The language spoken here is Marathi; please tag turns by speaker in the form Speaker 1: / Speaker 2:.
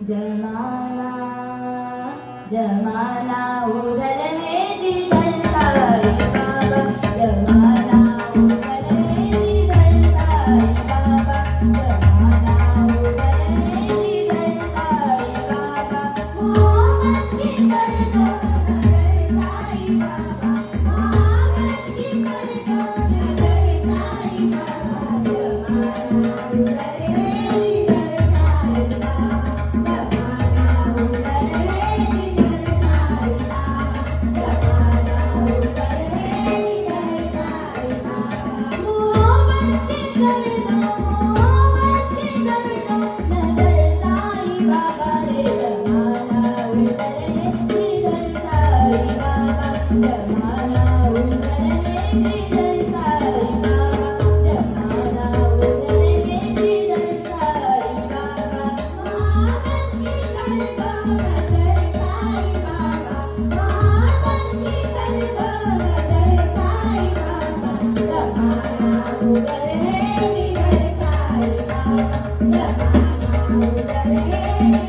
Speaker 1: जमाना जमाना उधर है जिधर साई बाबा, जमाना उधर है जिधर साई बाबा, जमाना उधर है जिधर साई बाबा। मोहब्बत की करना नगर साई बाबा, मोहब्बत की करना नगर साई बाबा, जमाना उधर है जिधर साई बाबा, जमाना उधर है जिधर साई बाबा, जमाना उधर है जिधर साई बाबा। मोहब्बत की करना नगर साई बाबा रे, जमाना उधर है जिधर साई बाबा, जमाना उधर है जिधर साई बाबा, जमाना उधर है जिधर साई बाबा। मोहब्बत की करना नगर साई बाबा, मोहब्बत की करना नगर साई बाबा, जमाना उधर है जिधर साई बाबा, जमाना उधर है